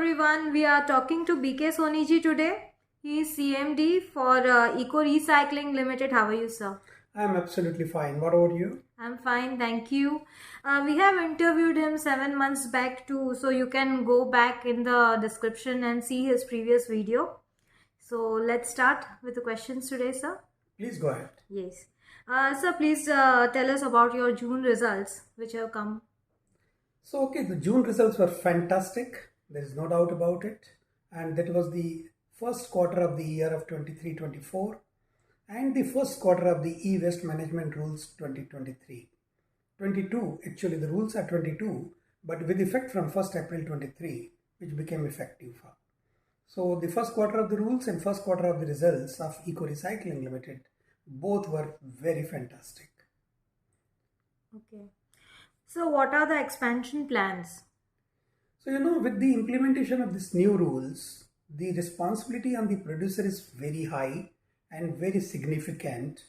everyone, we are talking to B K SONI Ji today. He is CMD for Eco Recycling Limited. How are you, sir? I'm absolutely fine. What about you? I'm fine, thank you. We have interviewed him 7 months back too, so you can go back in the description and see his previous video. So let's start with the questions today, sir. Please go ahead. Yes. Sir, please tell us about your June results which have come. So, the June results were fantastic. There is no doubt about it. And that was the first quarter of the year of 23-24 and the first quarter of the e-waste management rules 2023. 22, actually the rules are 22, but with effect from 1st April 23, which became effective. So the first quarter of the rules and first quarter of the results of Eco Recycling Limited, both were very fantastic. Okay. So what are the expansion plans? So, with the implementation of these new rules, the responsibility on the producer is very high and very significant,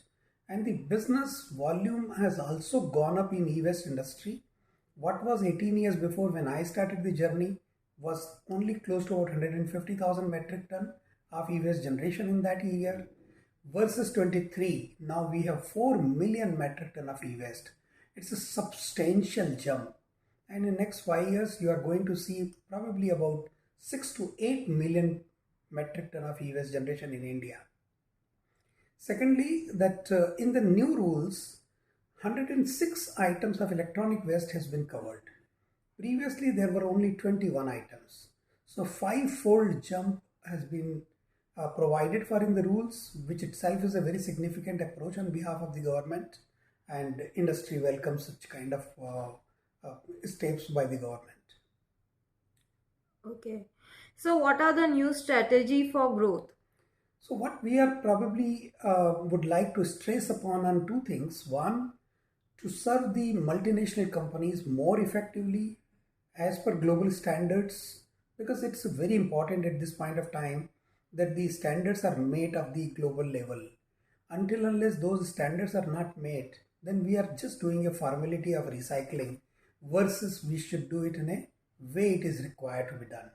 and the business volume has also gone up in e-waste industry. What was 18 years before when I started the journey was only close to about 150,000 metric ton of e-waste generation in that year versus 23. Now we have 4 million metric ton of e-waste. It's a substantial jump. And in the next 5 years, you are going to see probably about 6 to 8 million metric ton of e-waste generation in India. Secondly, that in the new rules, 106 items of electronic waste has been covered. Previously, there were only 21 items. So, five-fold jump has been provided for in the rules, which itself is a very significant approach on behalf of the government, and industry welcomes such kind of steps by the government. Okay. So what are the new strategy for growth? So what we are probably would like to stress upon on two things. One, to serve the multinational companies more effectively as per global standards, because it's very important at this point of time that the standards are made of the global level. Until unless those standards are not made, then we are just doing a formality of recycling versus we should do it in a way it is required to be done.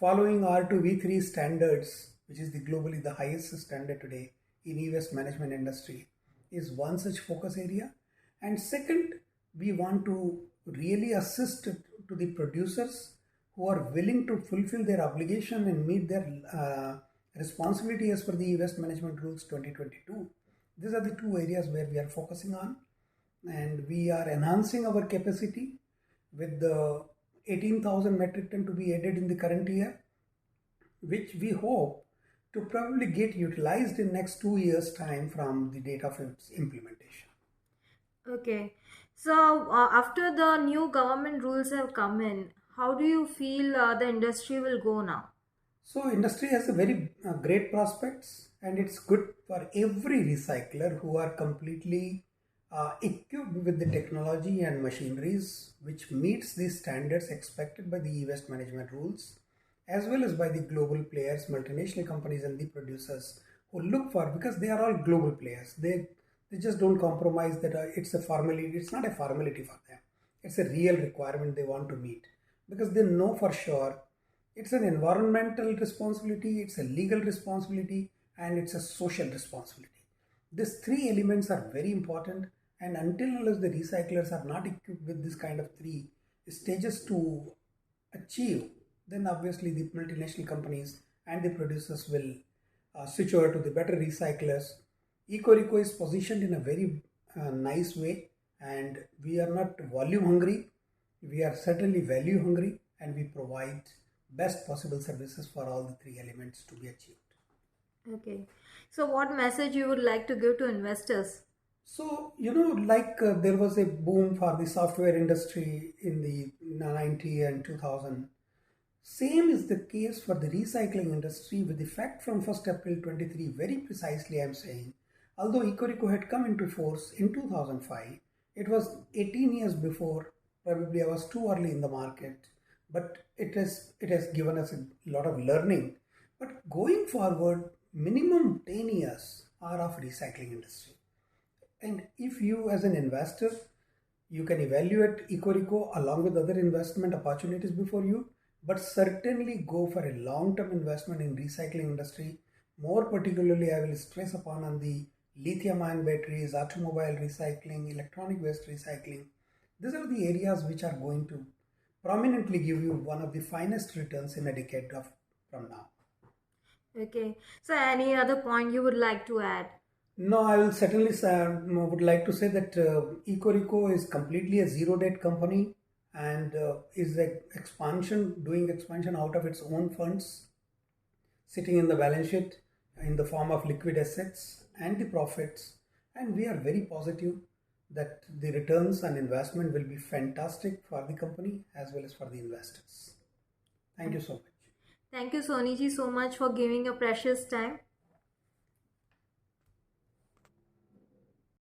Following R2V3 standards, which is globally the highest standard today in e-waste management industry, is one such focus area. And second, we want to really assist to the producers who are willing to fulfill their obligation and meet their responsibility as per the e-waste management rules 2022. These are the two areas where we are focusing on, and we are enhancing our capacity with the 18,000 metric ton to be added in the current year, which we hope to probably get utilized in next 2 years time from the date of its implementation. Okay. So after the new government rules have come in, how do you feel the industry will go now? So industry has a very great prospects, and it's good for every recycler who are completely equipped with the technology and machineries which meets the standards expected by the e-waste management rules, as well as by the global players, multinational companies and the producers who look for, because they are all global players. They just don't compromise that it's a formality. It's not a formality for them. It's a real requirement they want to meet, because they know for sure it's an environmental responsibility, it's a legal responsibility, and it's a social responsibility. These three elements are very important, and until unless the recyclers are not equipped with this kind of three stages to achieve, then obviously the multinational companies and the producers will switch over to the better recyclers. EcoReco is positioned in a very nice way, and we are not volume hungry, we are certainly value hungry, and we provide best possible services for all the three elements to be achieved. Okay. So what message you would like to give to investors? So, there was a boom for the software industry in the 90 and 2000. Same is the case for the recycling industry with effect from 1st April 23. Very precisely, I am saying. Although EcoReco had come into force in 2005, it was 18 years before. Probably I was too early in the market, but it has given us a lot of learning. But going forward, minimum 10 years are of recycling industry. And if you as an investor, you can evaluate EcoReco along with other investment opportunities before you, but certainly go for a long-term investment in recycling industry. More particularly, I will stress upon on the lithium-ion batteries, automobile recycling, electronic waste recycling. These are the areas which are going to prominently give you one of the finest returns in a decade from now. Okay. So any other point you would like to add? No, I will certainly say, would like to say that Ecorico is completely a zero debt company and is doing expansion out of its own funds, sitting in the balance sheet in the form of liquid assets and the profits. And we are very positive that the returns on investment will be fantastic for the company as well as for the investors. Thank you so much. Thank you, Soni ji, so much for giving your precious time.